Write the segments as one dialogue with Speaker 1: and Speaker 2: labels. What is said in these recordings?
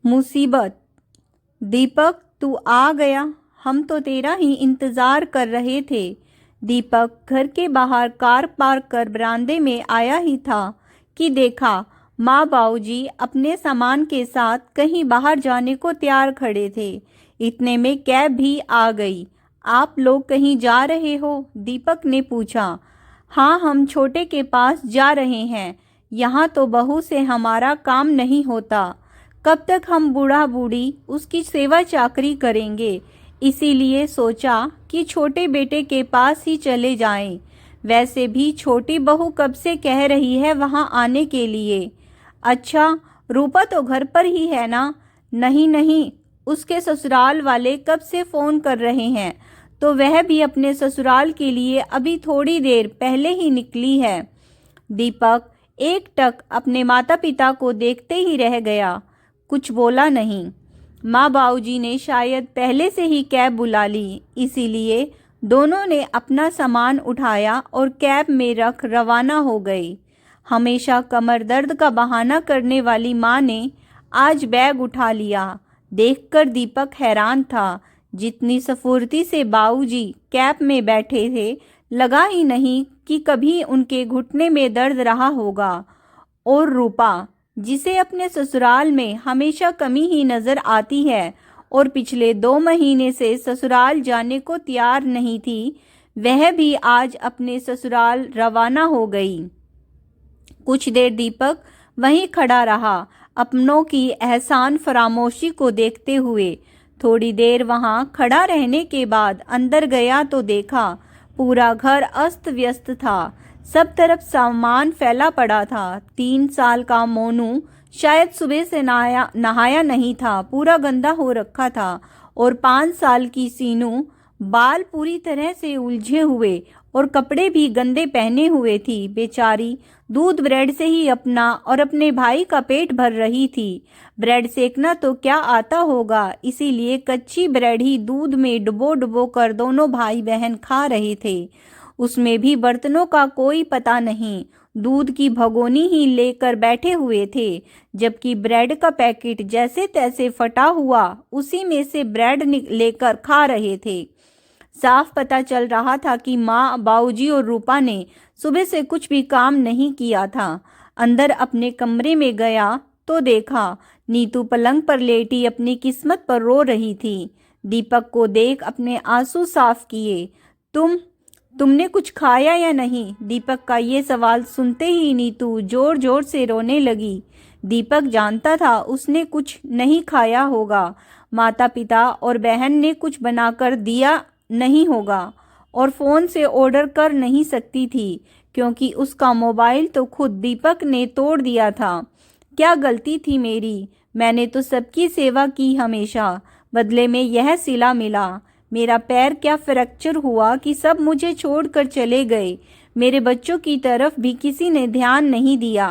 Speaker 1: मुसीबत। दीपक, तू आ गया, हम तो तेरा ही इंतज़ार कर रहे थे। दीपक घर के बाहर कार पार्क कर बरामदे में आया ही था कि देखा माँ बाबूजी अपने सामान के साथ कहीं बाहर जाने को तैयार खड़े थे। इतने में कैब भी आ गई। आप लोग कहीं जा रहे हो? दीपक ने पूछा। हाँ, हम छोटे के पास जा रहे हैं। यहाँ तो बहू से हमारा काम नहीं होता। कब तक हम बूढ़ा बूढ़ी उसकी सेवा चाकरी करेंगे, इसीलिए सोचा कि छोटे बेटे के पास ही चले जाएं। वैसे भी छोटी बहू कब से कह रही है वहाँ आने के लिए। अच्छा, रूपा तो घर पर ही है ना? नहीं नहीं, उसके ससुराल वाले कब से फ़ोन कर रहे हैं, तो वह भी अपने ससुराल के लिए अभी थोड़ी देर पहले ही निकली है। दीपक एकटक अपने माता पिता को देखते ही रह गया, कुछ बोला नहीं। माँ बाबूजी ने शायद पहले से ही कैब बुला ली, इसीलिए दोनों ने अपना सामान उठाया और कैब में रख रवाना हो गए। हमेशा कमर दर्द का बहाना करने वाली माँ ने आज बैग उठा लिया। देखकर दीपक हैरान था। जितनी सफुर्ती से बाबूजी कैब में बैठे थे, लगा ही नहीं कि कभी उनके घुटने में दर्द रहा होगा। और रूपा, जिसे अपने ससुराल में हमेशा कमी ही नजर आती है और पिछले 2 महीने से ससुराल जाने को तैयार नहीं थी, वह भी आज अपने ससुराल रवाना हो गई। कुछ देर दीपक वहीं खड़ा रहा, अपनों की एहसान फरामोशी को देखते हुए। थोड़ी देर वहां खड़ा रहने के बाद अंदर गया तो देखा पूरा घर अस्त व्यस्त था। सब तरफ सामान फैला पड़ा था। 3 साल का मोनू शायद सुबह से नहाया नहीं था, पूरा गंदा हो रखा था। और 5 साल की सीनू बाल पूरी तरह से उलझे हुए और कपड़े भी गंदे पहने हुए थी। बेचारी दूध ब्रेड से ही अपना और अपने भाई का पेट भर रही थी। ब्रेड सेकना तो क्या आता होगा, इसीलिए कच्ची ब्रेड ही दूध में डुबो डुबो कर दोनों भाई बहन खा रहे थे। उसमें भी बर्तनों का कोई पता नहीं, दूध की भगोनी ही लेकर बैठे हुए थे, जबकि ब्रेड का पैकेट जैसे तैसे फटा हुआ उसी में से ब्रेड लेकर खा रहे थे। साफ पता चल रहा था कि माँ, बाबूजी और रूपा ने सुबह से कुछ भी काम नहीं किया था। अंदर अपने कमरे में गया तो देखा नीतू पलंग पर लेटी अपनी किस्मत पर रो रही थी। दीपक को देख अपने आंसू साफ किए। तुमने कुछ खाया या नहीं? दीपक का ये सवाल सुनते ही नीतू जोर जोर से रोने लगी। दीपक जानता था उसने कुछ नहीं खाया होगा, माता पिता और बहन ने कुछ बनाकर दिया नहीं होगा, और फ़ोन से ऑर्डर कर नहीं सकती थी क्योंकि उसका मोबाइल तो खुद दीपक ने तोड़ दिया था। क्या गलती थी मेरी? मैंने तो सबकी सेवा की हमेशा, बदले में यह सिला मिला। मेरा पैर क्या फ्रैक्चर हुआ कि सब मुझे छोड़कर चले गए। मेरे बच्चों की तरफ भी किसी ने ध्यान नहीं दिया।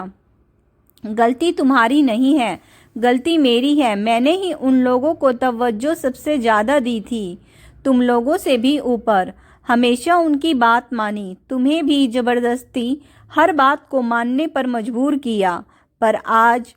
Speaker 1: गलती तुम्हारी नहीं है, गलती मेरी है। मैंने ही उन लोगों को तवज्जो सबसे ज़्यादा दी थी, तुम लोगों से भी ऊपर। हमेशा उनकी बात मानी, तुम्हें भी ज़बरदस्ती हर बात को मानने पर मजबूर किया। पर आज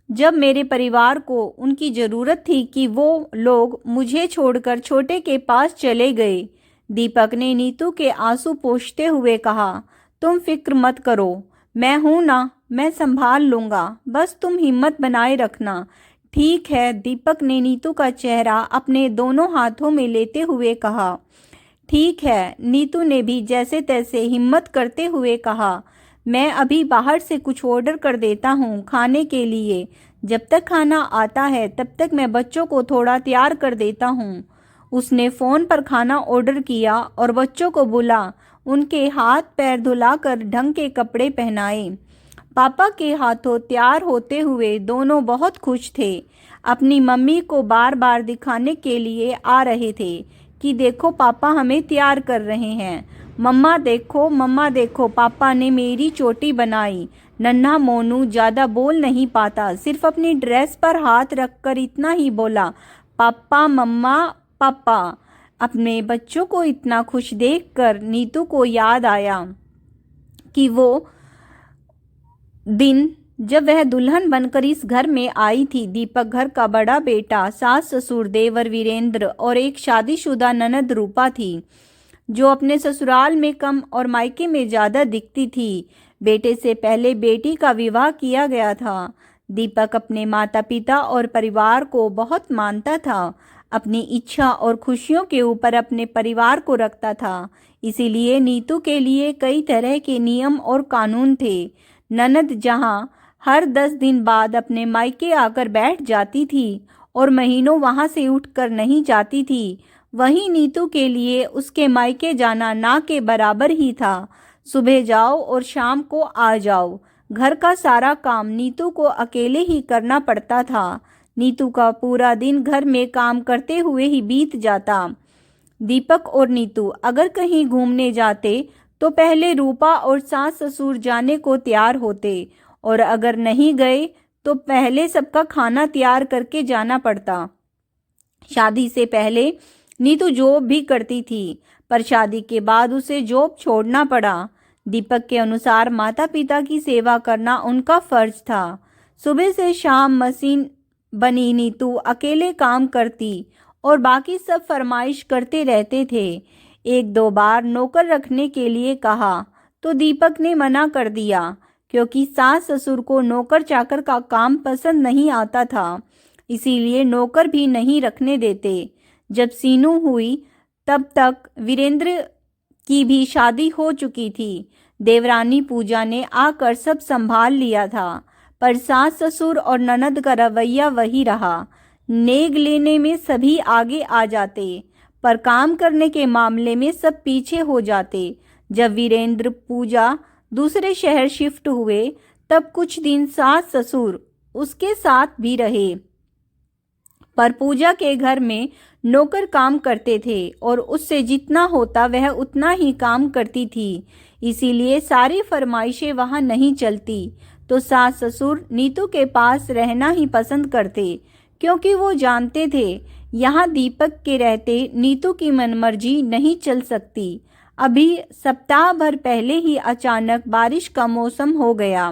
Speaker 1: जब मेरे परिवार को उनकी ज़रूरत थी कि वो लोग मुझे छोड़कर छोटे के पास चले गए। दीपक ने नीतू के आंसू पोंछते हुए कहा, तुम फिक्र मत करो, मैं हूं ना, मैं संभाल लूँगा, बस तुम हिम्मत बनाए रखना। ठीक है, दीपक ने नीतू का चेहरा अपने दोनों हाथों में लेते हुए कहा। ठीक है, नीतू ने भी जैसे तैसे हिम्मत करते हुए कहा। मैं अभी बाहर से कुछ ऑर्डर कर देता हूँ खाने के लिए। जब तक खाना आता है तब तक मैं बच्चों को थोड़ा तैयार कर देता हूँ। उसने फ़ोन पर खाना ऑर्डर किया और बच्चों को बुला उनके हाथ पैर धुलाकर ढंग के कपड़े पहनाए। पापा के हाथों तैयार होते हुए दोनों बहुत खुश थे। अपनी मम्मी को बार बार दिखाने के लिए आ रहे थे कि देखो पापा हमें तैयार कर रहे हैं। मम्मा देखो पापा ने मेरी चोटी बनाई। नन्हा मोनू ज़्यादा बोल नहीं पाता, सिर्फ अपनी ड्रेस पर हाथ रखकर इतना ही बोला, पापा मम्मा पापा। अपने बच्चों को इतना खुश देखकर नीतू को याद आया कि वो दिन जब वह दुल्हन बनकर इस घर में आई थी, दीपक घर का बड़ा बेटा, सास ससुर देवर वीरेंद्र और एक शादीशुदा ननद रूपा थी, जो अपने ससुराल में कम और मायके में ज़्यादा दिखती थी। बेटे से पहले बेटी का विवाह किया गया था। दीपक अपने माता पिता और परिवार को बहुत मानता था। अपनी इच्छा और खुशियों के ऊपर अपने परिवार को रखता था। इसीलिए नीतू के लिए कई तरह के नियम और कानून थे। ननद जहाँ हर 10 दिन बाद अपने मायके आकर बैठ जाती थी और महीनों वहाँ से उठकर नहीं जाती थी, वहीं नीतू के लिए उसके मायके जाना ना के बराबर ही था। सुबह जाओ और शाम को आ जाओ। घर का सारा काम नीतू को अकेले ही करना पड़ता था। नीतू का पूरा दिन घर में काम करते हुए ही बीत जाता। दीपक और नीतू अगर कहीं घूमने जाते तो पहले रूपा और सास ससुर जाने को तैयार होते, और अगर नहीं गए तो पहले सबका खाना तैयार करके जाना पड़ता। शादी से पहले नीतू जॉब भी करती थी, पर शादी के बाद उसे जॉब छोड़ना पड़ा। दीपक के अनुसार माता पिता की सेवा करना उनका फर्ज था। सुबह से शाम मशीन बनी नीतू अकेले काम करती और बाकी सब फरमाइश करते रहते थे। एक दो बार नौकर रखने के लिए कहा तो दीपक ने मना कर दिया, क्योंकि सास ससुर को नौकर चाकर का काम पसंद नहीं आता था। इसीलिए नौकर भी नहीं रखने देते। जब सीनू हुई तब तक वीरेंद्र की भी शादी हो चुकी थी। देवरानी पूजा ने आकर सब संभाल लिया था, पर सास ससुर और ननद का रवैया वही रहा। नेग लेने में सभी आगे आ जाते, पर काम करने के मामले में सब पीछे हो जाते। जब वीरेंद्र पूजा दूसरे शहर शिफ्ट हुए तब कुछ दिन सास ससुर उसके साथ भी रहे, पर पूजा के घर में नौकर काम करते थे और उससे जितना होता वह उतना ही काम करती थी। इसीलिए सारी फरमाइशें वहाँ नहीं चलती, तो सास ससुर नीतू के पास रहना ही पसंद करते, क्योंकि वो जानते थे यहाँ दीपक के रहते नीतू की मनमर्जी नहीं चल सकती। अभी सप्ताह भर पहले ही अचानक बारिश का मौसम हो गया,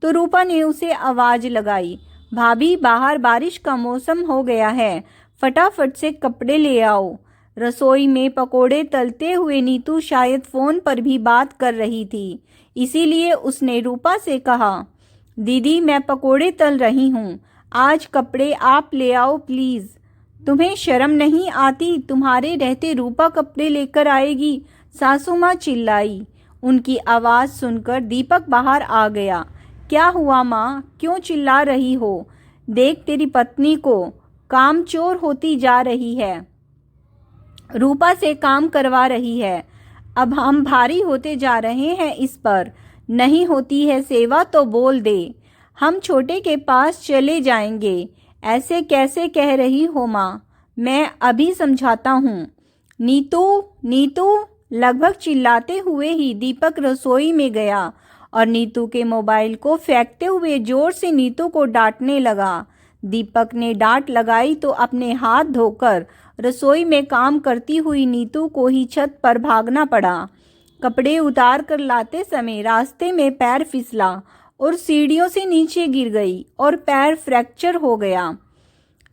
Speaker 1: तो रूपा ने उसे आवाज़ लगाई, भाभी बाहर बारिश का मौसम हो गया है, फटाफट से कपड़े ले आओ। रसोई में पकोड़े तलते हुए नीतू शायद फ़ोन पर भी बात कर रही थी, इसीलिए उसने रूपा से कहा, दीदी मैं पकोड़े तल रही हूँ, आज कपड़े आप ले आओ प्लीज़। तुम्हें शर्म नहीं आती? तुम्हारे रहते रूपा कपड़े लेकर आएगी, सासू माँ चिल्लाई। उनकी आवाज़ सुनकर दीपक बाहर आ गया। क्या हुआ माँ, क्यों चिल्ला रही हो? देख तेरी पत्नी को, कामचोर होती जा रही है, रूपा से काम करवा रही है। अब हम भारी होते जा रहे हैं इस पर। नहीं होती है सेवा तो बोल दे, हम छोटे के पास चले जाएंगे। ऐसे कैसे कह रही हो माँ, मैं अभी समझाता हूँ। नीतू नीतू लगभग चिल्लाते हुए ही दीपक रसोई में गया और नीतू के मोबाइल को फेंकते हुए जोर से नीतू को डांटने लगा। दीपक ने डांट लगाई तो अपने हाथ धोकर रसोई में काम करती हुई नीतू को ही छत पर भागना पड़ा। कपड़े उतार कर लाते समय रास्ते में पैर फिसला और सीढ़ियों से नीचे गिर गई और पैर फ्रैक्चर हो गया।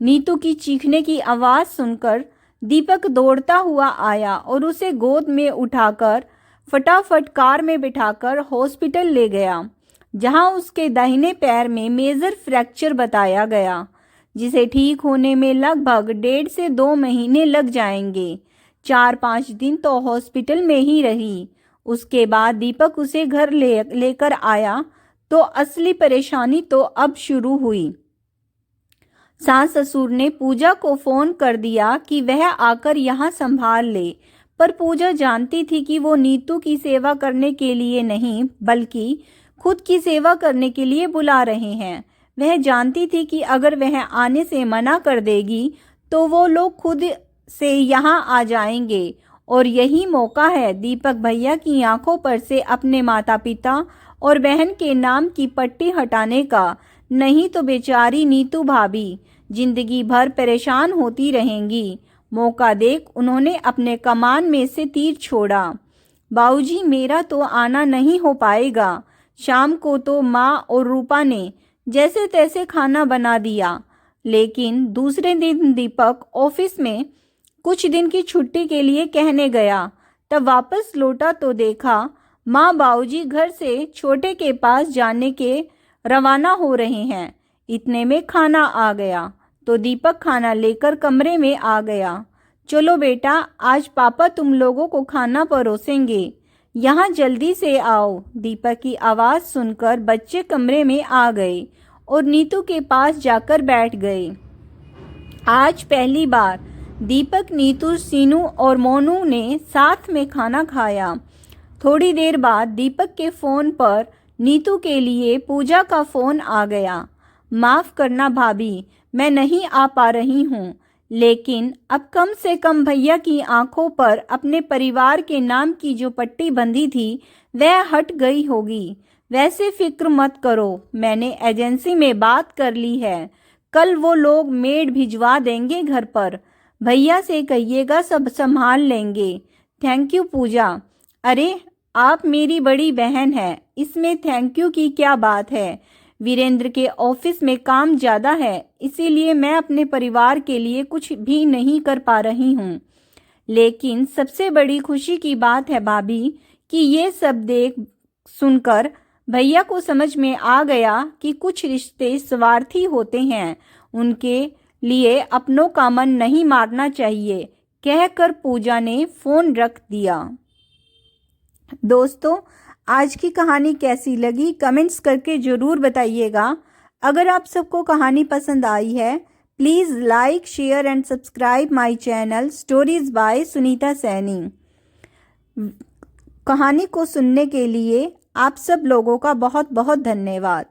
Speaker 1: नीतू की चीखने की आवाज़ सुनकर दीपक दौड़ता हुआ आया और उसे गोद में उठाकर फटाफट कार में बिठाकर हॉस्पिटल ले गया, जहां उसके दाहिने पैर में मेजर फ्रैक्चर बताया गया, जिसे ठीक होने में लगभग 1.5 से 2 महीने लग जाएंगे। 4-5 दिन तो हॉस्पिटल में ही रही। उसके बाद दीपक उसे घर लेकर आया तो असली परेशानी तो अब शुरू हुई। सास ससुर ने पूजा को फ़ोन कर दिया कि वह आकर यहाँ संभाल ले, पर पूजा जानती थी कि वो नीतू की सेवा करने के लिए नहीं बल्कि खुद की सेवा करने के लिए बुला रहे हैं। वह जानती थी कि अगर वह आने से मना कर देगी तो वो लोग खुद से यहाँ आ जाएंगे, और यही मौका है दीपक भैया की आंखों पर से अपने माता पिता और बहन के नाम की पट्टी हटाने का। नहीं तो बेचारी नीतू भाभी जिंदगी भर परेशान होती रहेंगी। मौका देख उन्होंने अपने कमान में से तीर छोड़ा। बाबूजी मेरा तो आना नहीं हो पाएगा, शाम को तो माँ और रूपा ने जैसे तैसे खाना बना दिया, लेकिन दूसरे दिन दीपक ऑफिस में कुछ दिन की छुट्टी के लिए कहने गया। तब वापस लौटा तो देखा माँ बाबूजी घर से छोटे के पास जाने के रवाना हो रहे हैं। इतने में खाना आ गया तो दीपक खाना लेकर कमरे में आ गया। चलो बेटा, आज पापा तुम लोगों को खाना परोसेंगे, यहाँ जल्दी से आओ। दीपक की आवाज़ सुनकर बच्चे कमरे में आ गए और नीतू के पास जाकर बैठ गए। आज पहली बार दीपक, नीतू, सीनू और मोनू ने साथ में खाना खाया। थोड़ी देर बाद दीपक के फ़ोन पर नीतू के लिए पूजा का फ़ोन आ गया। माफ़ करना भाभी, मैं नहीं आ पा रही हूँ, लेकिन अब कम से कम भैया की आंखों पर अपने परिवार के नाम की जो पट्टी बंधी थी वह हट गई होगी। वैसे फिक्र मत करो, मैंने एजेंसी में बात कर ली है, कल वो लोग मेड भिजवा देंगे घर पर। भैया से कहिएगा सब संभाल लेंगे। थैंक यू पूजा। अरे आप मेरी बड़ी बहन है, इसमें थैंक यू की क्या बात है। वीरेंद्र के ऑफिस में काम ज़्यादा है, इसीलिए मैं अपने परिवार के लिए कुछ भी नहीं कर पा रही हूँ। लेकिन सबसे बड़ी खुशी की बात है भाभी कि ये सब देख सुनकर भैया को समझ में आ गया कि कुछ रिश्ते स्वार्थी होते हैं, उनके लिए अपनों का मन नहीं मारना चाहिए, कहकर पूजा ने फ़ोन रख दिया। दोस्तों, आज की कहानी कैसी लगी कमेंट्स करके ज़रूर बताइएगा। अगर आप सबको कहानी पसंद आई है, please like, share and subscribe my channel stories bye Sunita Saini. कहानी को सुनने के लिए आप सब लोगों का बहुत बहुत धन्यवाद।